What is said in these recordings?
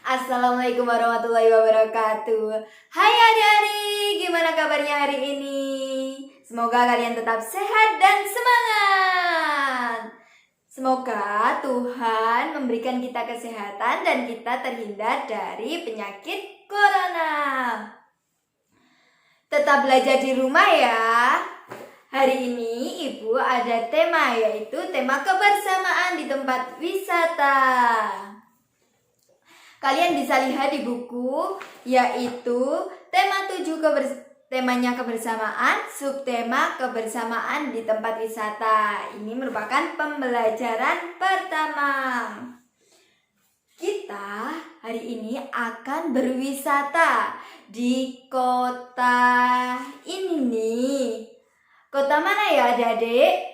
Assalamualaikum warahmatullahi wabarakatuh. Hai adik-adik, gimana kabarnya hari ini? Semoga kalian tetap sehat dan semangat. Semoga Tuhan memberikan kita kesehatan dan kita terhindar dari penyakit corona. Tetap belajar di rumah ya. Hari ini Ibu ada tema, yaitu tema kebersamaan di tempat wisata. Kalian bisa lihat di buku, yaitu temanya kebersamaan, subtema kebersamaan di tempat wisata. Ini merupakan pembelajaran pertama. Kita hari ini akan berwisata di kota ini nih. Kota mana ya adik-adik?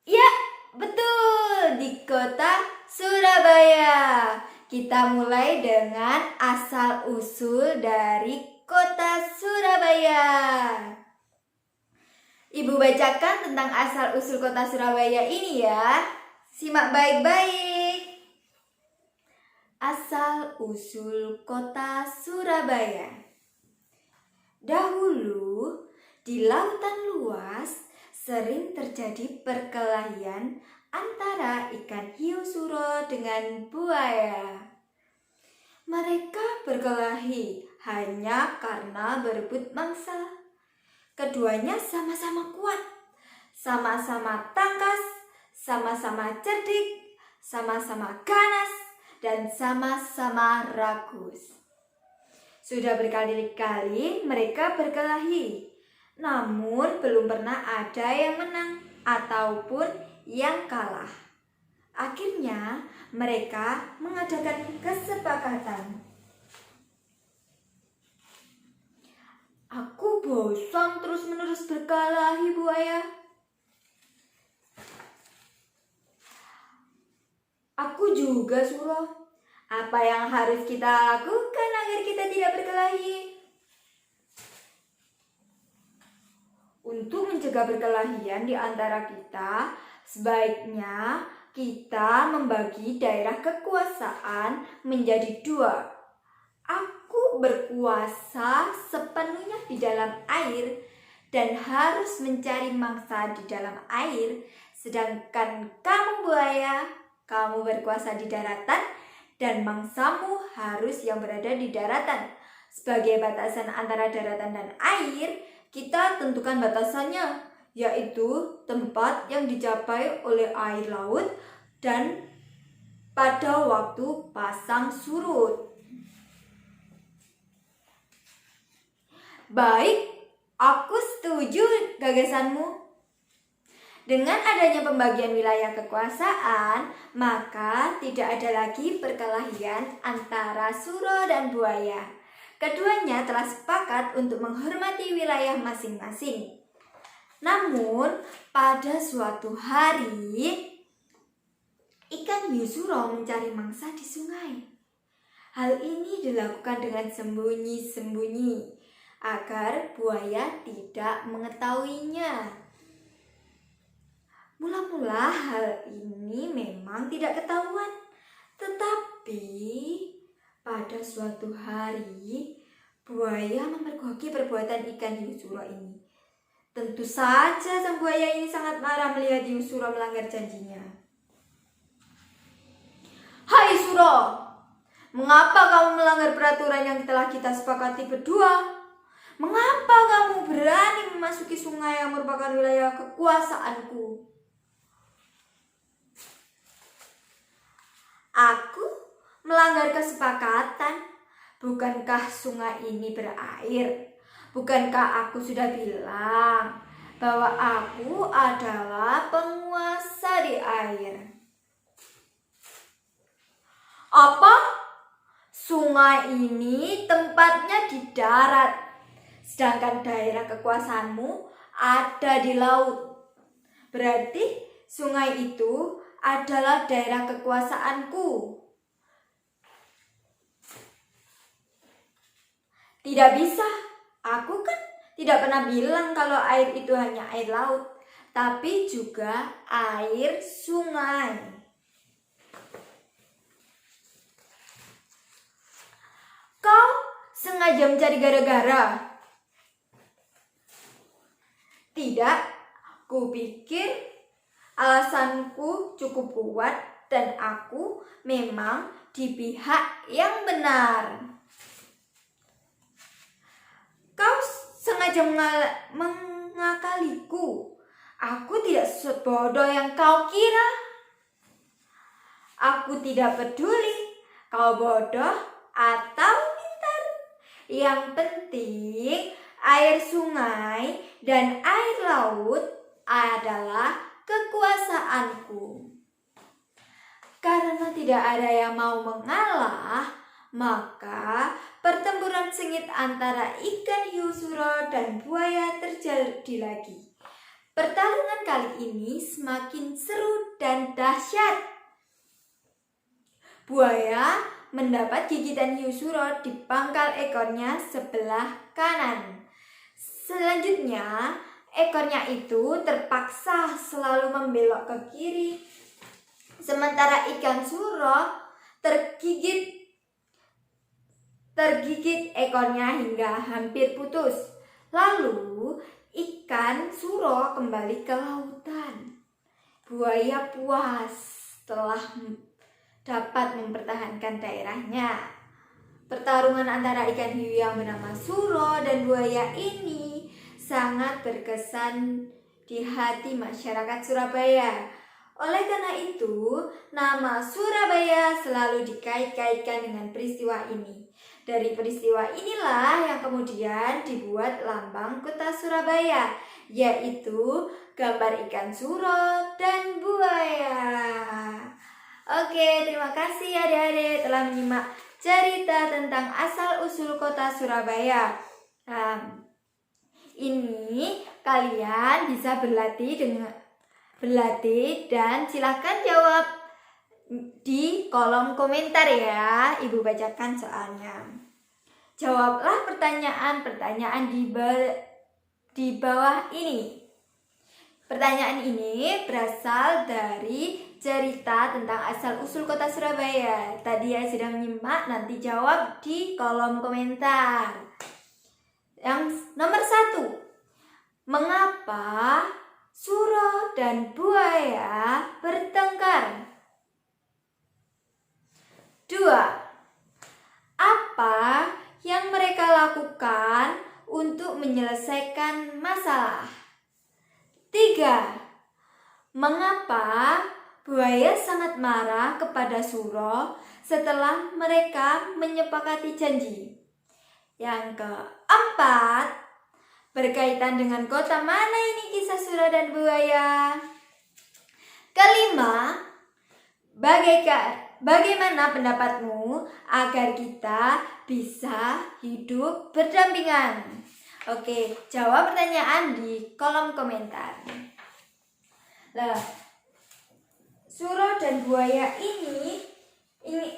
Ya, betul, di kota Surabaya. Kita mulai dengan asal-usul dari kota Surabaya. Ibu bacakan tentang asal-usul kota Surabaya ini ya. Simak baik-baik. Asal-usul kota Surabaya. Dahulu, di lautan luas sering terjadi perkelahian antara ikan hiu suro dengan buaya. Mereka berkelahi hanya karena berebut mangsa. Keduanya sama-sama kuat, sama-sama tangkas, sama-sama cerdik, sama-sama ganas, dan sama-sama ragus. Sudah berkali-kali mereka berkelahi, namun belum pernah ada yang menang ataupun yang kalah. Akhirnya mereka mengadakan kesepakatan. Aku bosan terus-menerus berkelahi, buaya. Aku juga, Suro. Apa yang harus kita lakukan agar kita tidak berkelahi? Untuk mencegah perkelahian di antara kita, sebaiknya kita membagi daerah kekuasaan menjadi dua. Aku berkuasa sepenuhnya di dalam air dan harus mencari mangsa di dalam air, sedangkan kamu buaya, kamu berkuasa di daratan dan mangsamu harus yang berada di daratan. Sebagai batasan antara daratan dan air, kita tentukan batasannya, yaitu tempat yang dicapai oleh air laut dan pada waktu pasang surut. Baik, aku setuju gagasanmu. Dengan adanya pembagian wilayah kekuasaan, maka tidak ada lagi perkelahian antara suro dan buaya. Keduanya telah sepakat untuk menghormati wilayah masing-masing. Namun, pada suatu hari, ikan hiu suro mencari mangsa di sungai. Hal ini dilakukan dengan sembunyi-sembunyi agar buaya tidak mengetahuinya. Mula-mula hal ini memang tidak ketahuan, tetapi pada suatu hari, buaya memergoki perbuatan ikan hiu suro ini. Tentu saja sang buaya ini sangat marah melihat hiu suro melanggar janjinya. Hai suro, mengapa kamu melanggar peraturan yang telah kita sepakati berdua? Mengapa kamu berani memasuki sungai yang merupakan wilayah kekuasaanku? Aku melanggar kesepakatan. Bukankah sungai ini berair? Bukankah aku sudah bilang bahwa aku adalah penguasa di air? Apa? Sungai ini tempatnya di darat, sedangkan daerah kekuasaanmu ada di laut. Berarti sungai itu adalah daerah kekuasaanku. Tidak bisa, aku kan tidak pernah bilang kalau air itu hanya air laut, tapi juga air sungai. sengaja mencari gara-gara? Tidak, kupikir alasanku cukup kuat dan aku memang di pihak yang benar. Kau sengaja mengakaliku. Aku tidak sebodoh yang kau kira. Aku tidak peduli kau bodoh atau pintar. Yang penting air sungai dan air laut adalah kekuasaanku. Karena tidak ada yang mau mengalah, maka pertempuran sengit antara ikan hiu suro dan buaya terjadi lagi. Pertarungan kali ini semakin seru dan dahsyat. Buaya mendapat gigitan hiu suro di pangkal ekornya sebelah kanan. Selanjutnya, ekornya itu terpaksa selalu membelok ke kiri. Sementara ikan suro tergigit ekornya hingga hampir putus. Lalu ikan suro kembali ke lautan. Buaya puas telah dapat mempertahankan daerahnya. Pertarungan antara ikan hiu yang bernama suro dan buaya ini sangat berkesan di hati masyarakat Surabaya. Oleh karena itu, nama Surabaya selalu dikait-kaitkan dengan peristiwa ini. Dari peristiwa inilah yang kemudian dibuat lambang kota Surabaya, yaitu gambar ikan suro dan buaya. Oke, terima kasih adik-adik telah menyimak cerita tentang asal-usul kota Surabaya. Ini kalian bisa berlatih dan silahkan jawab di kolom komentar ya. Ibu bacakan soalnya. Jawablah pertanyaan-pertanyaan di bawah ini. Pertanyaan ini berasal dari cerita tentang asal-usul kota Surabaya. Tadi ya sudah menyimak, nanti jawab di kolom komentar. Yang nomor 1, mengapa suro dan buaya bertengkar? 2, apa yang mereka lakukan untuk menyelesaikan masalah? 3, mengapa buaya sangat marah kepada suro setelah mereka menyepakati janji? Yang keempat, berkaitan dengan kota mana ini kisah suro dan buaya? Kelima, bagaimana pendapatmu agar kita bisa hidup berdampingan? Oke, jawab pertanyaan di kolom komentar. Nah, suro dan buaya ini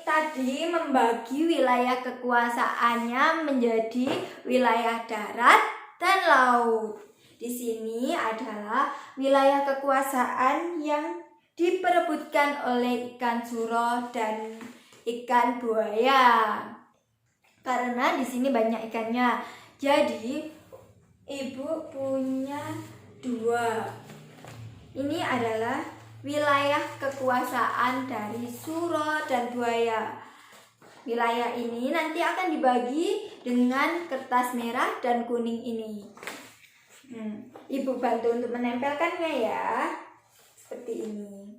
tadi membagi wilayah kekuasaannya menjadi wilayah darat dan laut. Di sini adalah wilayah kekuasaan yang diperebutkan oleh ikan suro dan ikan buaya. Karena di sini banyak ikannya. Jadi ibu punya 2. Ini adalah wilayah kekuasaan dari suro dan buaya. Wilayah ini nanti akan dibagi dengan kertas merah dan kuning ini. Ibu bantu untuk menempelkannya ya. Seperti ini.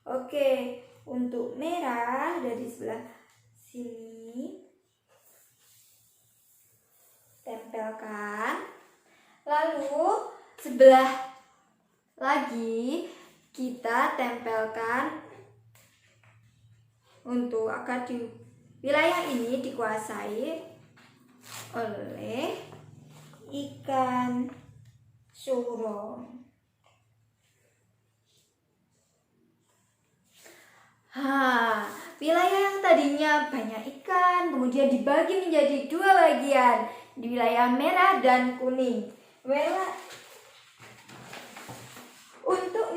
Oke, untuk merah dari sebelah sini tempelkan. Lalu sebelah lagi kita tempelkan untuk agar di wilayah ini dikuasai oleh ikan suro. Wilayah yang tadinya banyak ikan kemudian dibagi menjadi 2 bagian, di wilayah merah dan kuning. Untuk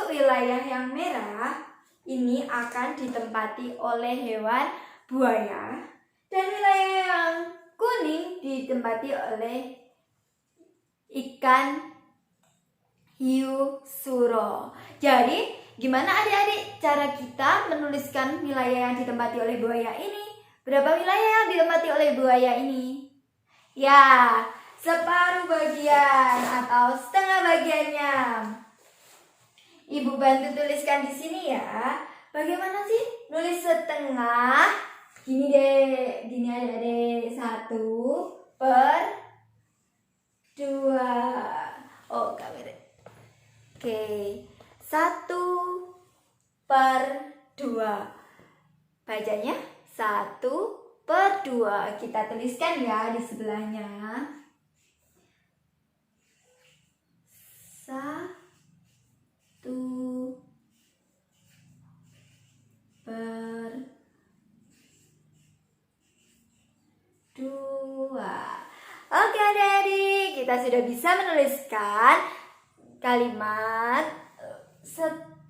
wilayah yang merah ini akan ditempati oleh hewan buaya, dan wilayah yang kuning ditempati oleh ikan hiu suro. Jadi, gimana adik-adik cara kita menuliskan wilayah yang ditempati oleh buaya ini? Berapa wilayah yang ditempati oleh buaya ini? Ya, separuh bagian atau setengah bagiannya. Ibu bantu tuliskan di sini ya. Bagaimana sih nulis setengah? Gini deh, gini aja deh. 1/2. Oh, kamera. Oke, 1/2. Bacanya 1/2. Kita tuliskan ya di sebelahnya. 1/2. Oke adik-adik, kita sudah bisa menuliskan kalimat 1/2.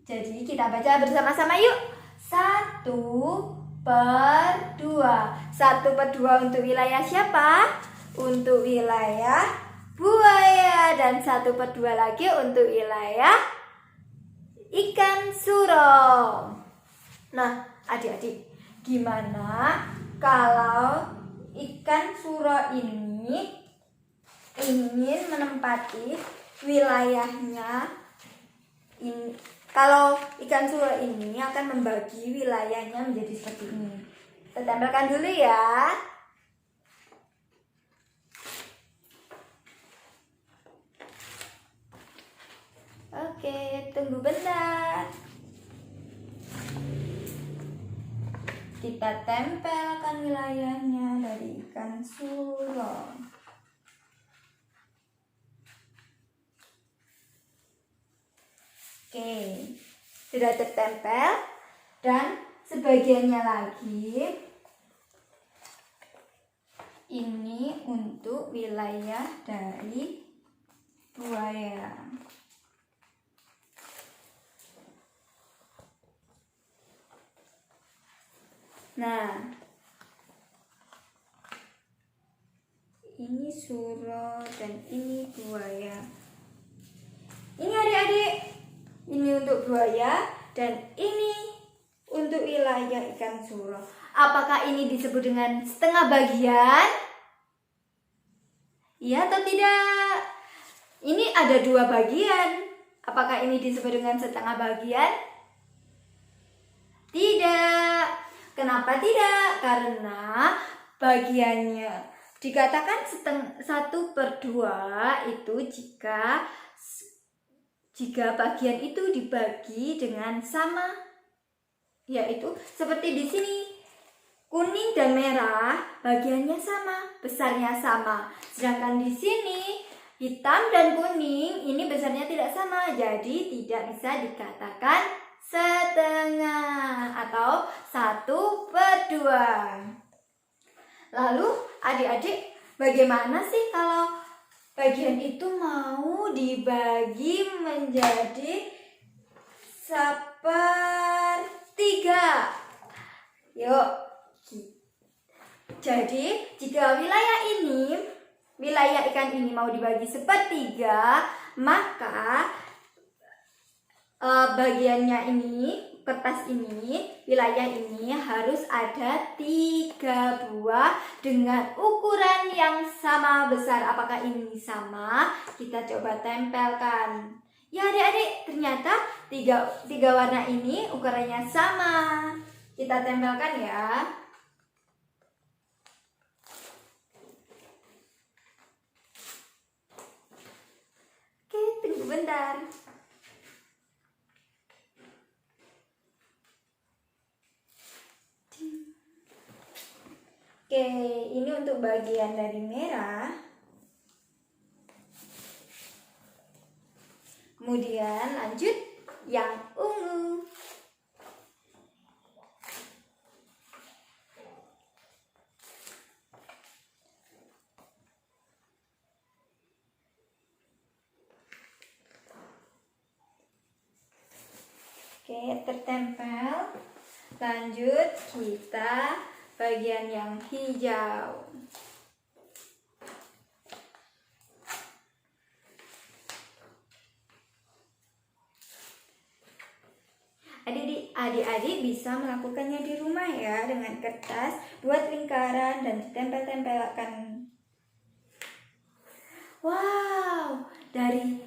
Jadi kita baca bersama-sama yuk. 1/2. 1/2 untuk wilayah siapa? Untuk wilayah buaya, dan 1/2 lagi untuk wilayah ikan suro. Nah, adik-adik, gimana kalau ikan suro ini ingin menempati wilayahnya ini? Kalau ikan suro ini akan membagi wilayahnya menjadi seperti ini. Kita tempelkan dulu ya. Oke, tunggu bentar. Kita tempelkan wilayahnya dari ikan suro. Oke, sudah tertempel. Dan sebagiannya lagi ini untuk wilayah dari buaya. Nah, ini suro dan ini buaya. Ini adik-adik, ini untuk buaya dan ini untuk wilayah ikan suro. Apakah ini disebut dengan setengah bagian? Iya atau tidak? Ini ada 2 bagian. Apakah ini disebut dengan setengah bagian? Tidak. Kenapa tidak? Karena bagiannya dikatakan 1/2 itu jika bagian itu dibagi dengan sama, yaitu seperti di sini. Kuning dan merah bagiannya sama, besarnya sama. Sedangkan di sini hitam dan kuning ini besarnya tidak sama, jadi tidak bisa dikatakan setengah atau 1/2. Lalu adik-adik, bagaimana sih kalau bagian itu mau dibagi menjadi 1/3? Yuk. Jadi jika wilayah ikan ini mau dibagi 1/3, maka bagiannya ini, kertas ini, wilayah ini harus ada 3 buah dengan ukuran yang sama besar. Apakah ini sama? Kita coba tempelkan. Ya adik-adik, ternyata tiga warna ini ukurannya sama. Kita tempelkan ya. Oke, tunggu bentar. Oke, ini untuk bagian dari merah. Kemudian lanjut yang ungu. tertempel. Lanjut kita bagian yang hijau. Adik-adik bisa melakukannya di rumah ya, dengan kertas, buat lingkaran dan ditempel-tempelkan. Wow, dari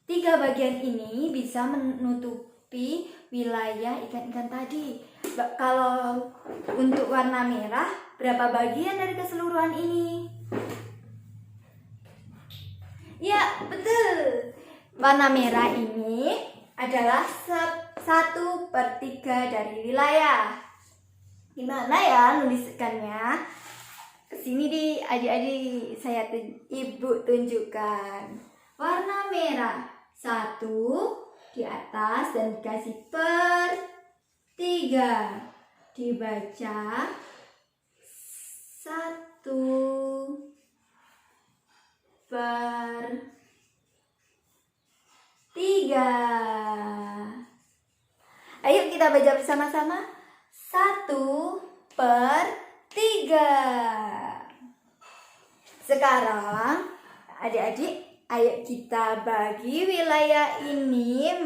3 bagian ini bisa menutupi wilayah ikan-ikan tadi. Kalau untuk warna merah, berapa bagian dari keseluruhan ini? Ya, betul. Warna merah ini adalah 1/3 dari wilayah. Gimana ya nuliskannya? Kesini di adik-adik, ibu tunjukkan. Warna merah 1 di atas dan dikasih per 3. Dibaca 1/3. Ayo kita baca bersama-sama. 1/3. Sekarang adik-adik, ayo kita bagi wilayah ini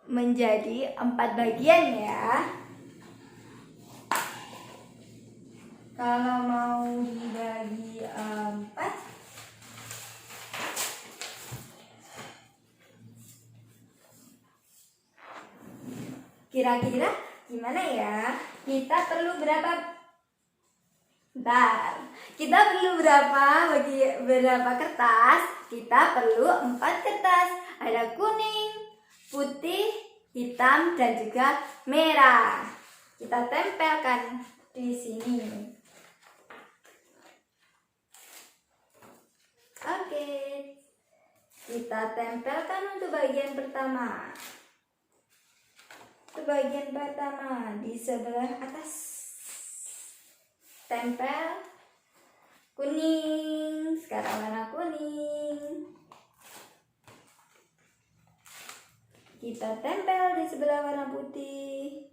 menjadi 4 bagian ya. Kalau mau dibagi 4, kira-kira gimana ya? Kita perlu berapa? Kita perlu berapa kertas? Kita perlu 4 kertas. Ada kuning, putih, hitam, dan juga merah. Kita tempelkan di sini. Oke. Kita tempelkan untuk bagian pertama. Bagian pertama di sebelah atas, tempel kuning. Sekarang warna kuning. Kita tempel di sebelah warna putih.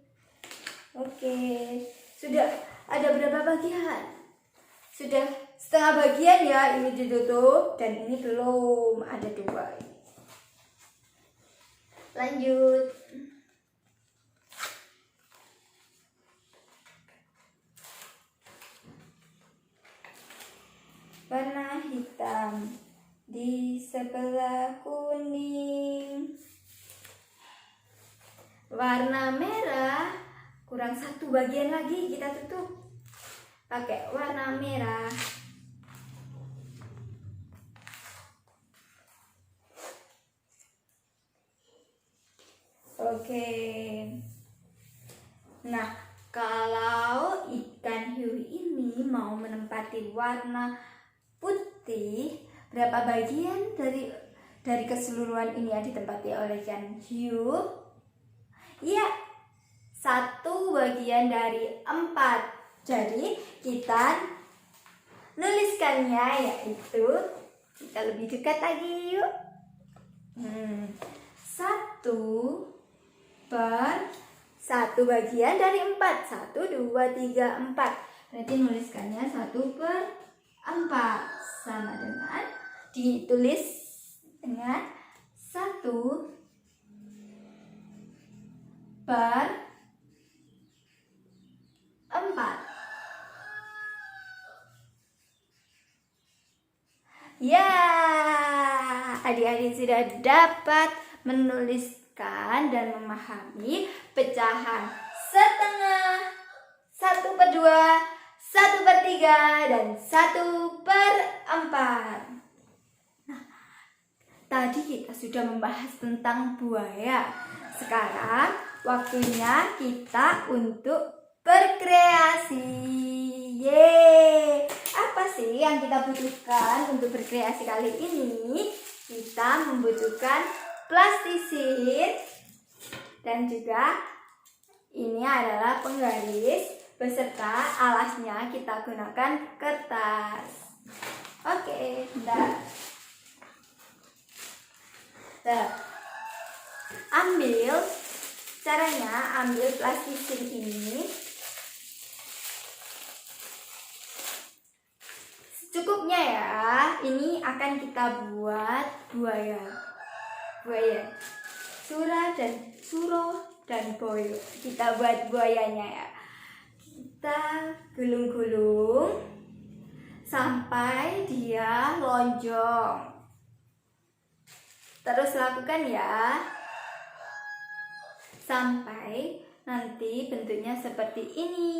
Oke, sudah ada berapa bagian? Sudah setengah bagian ya, ini ditutup dan ini belum, ada 2. Lanjut. Warna hitam di sebelah kuning. Warna merah kurang 1 bagian lagi, kita tutup pakai warna merah. Oke. Nah, kalau ikan hiu ini mau menempati warna putih, berapa bagian dari keseluruhan ini yang ditempati oleh ikan hiu? Ya, 1 bagian dari 4. Jadi kita nuliskannya yaitu, kita lebih dekat lagi yuk. 1 bagian dari 4. 1, 2, 3, 4. Berarti nuliskannya 1/4. Sama dengan ditulis dengan 1/4. Ya, adik-adik sudah dapat menuliskan dan memahami pecahan setengah, 1/2, 1/3, dan 1/4. Nah, tadi kita sudah membahas tentang buaya. Sekarang waktunya kita untuk berkreasi. Yeay! Apa sih yang kita butuhkan untuk berkreasi kali ini? Kita membutuhkan plastisin dan juga ini adalah penggaris beserta alasnya kita gunakan kertas. Oke, ambil Caranya ambil plastisin ini secukupnya ya. Ini akan kita buat buaya. Suro dan boyo. Kita buat buayanya ya. Kita gulung-gulung sampai dia lonjong. Terus lakukan ya sampai nanti bentuknya seperti ini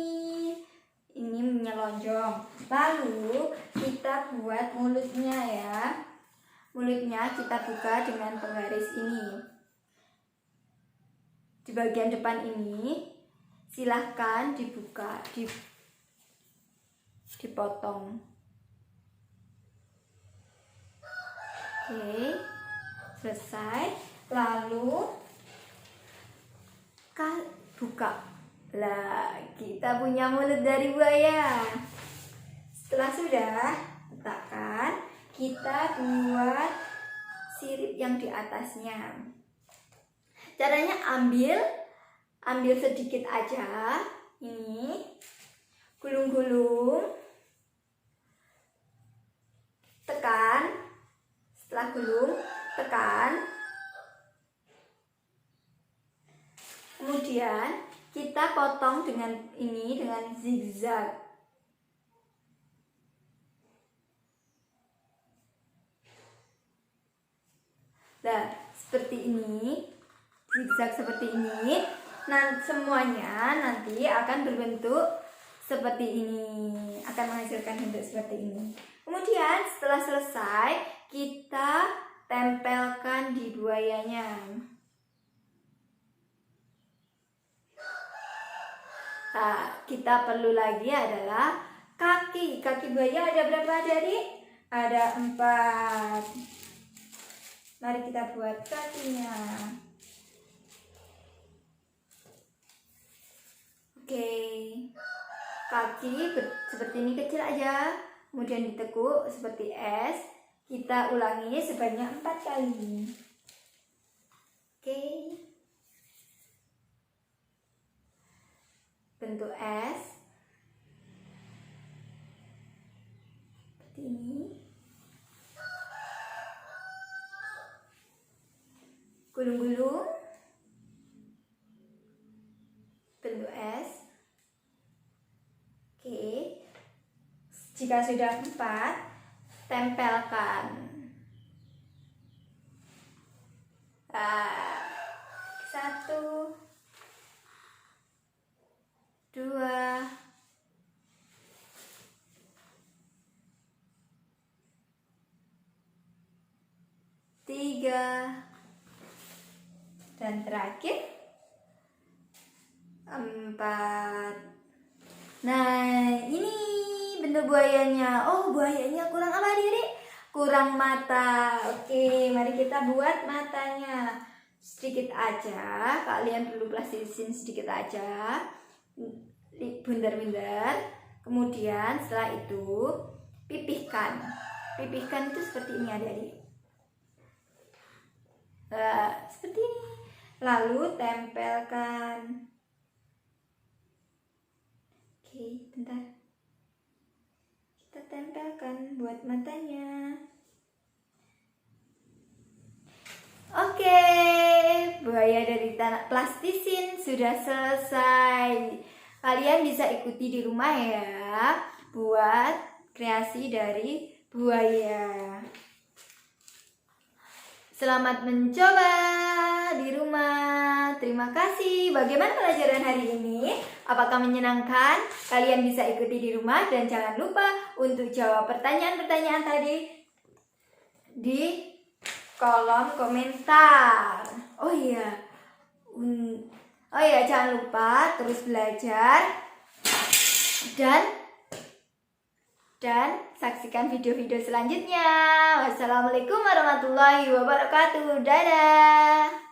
menyelonjong. Lalu kita buat mulutnya ya. Mulutnya kita buka dengan penggaris ini. Di bagian depan ini silahkan dibuka, dipotong. Oke, selesai. Lalu buka. Lah, kita punya mulut dari buaya. Setelah sudah, letakkan, kita buat sirip yang di atasnya. Caranya ambil sedikit aja. Ini gulung-gulung, tekan. Setelah gulung, tekan. Kemudian kita potong dengan zigzag. Nah, seperti ini. Zigzag seperti ini. Nah, semuanya nanti akan berbentuk seperti ini. Akan menghasilkan bentuk seperti ini. Kemudian setelah selesai, kita tempelkan di buayanya. Nah, kita perlu lagi adalah kaki. Kaki buaya ada berapa Adik? Ada 4. Mari kita buat kakinya. Oke. Kaki seperti ini kecil aja. Kemudian ditekuk seperti S. Kita ulangi sebanyak 4 kali. Oke. Bentuk S seperti ini. Gulung-gulung bentuk S. Oke. Jika sudah 4, tempelkan. Nah, 1, 2, 3, dan terakhir 4. Nah, ini bentuk buayanya. Oh, buayanya kurang apa Adik? Kurang mata. Oke, mari kita buat matanya. Sedikit aja, kalian perlu plastisin sedikit aja. Bunder-bunder. Kemudian setelah itu pipihkan. Pipihkan itu seperti ini Adik-adik. Nah, seperti ini. Lalu tempelkan. Oke, bentar. Kita tempelkan buat matanya. Oke, buaya dari tanah plastisin sudah selesai. Kalian bisa ikuti di rumah ya, buat kreasi dari buaya. Selamat mencoba di rumah. Terima kasih. Bagaimana pelajaran hari ini? Apakah menyenangkan? Kalian bisa ikuti di rumah dan jangan lupa untuk jawab pertanyaan-pertanyaan tadi di kolom komentar. Oh iya, jangan lupa terus belajar dan saksikan video-video selanjutnya. Wassalamualaikum warahmatullahi wabarakatuh. Dadah.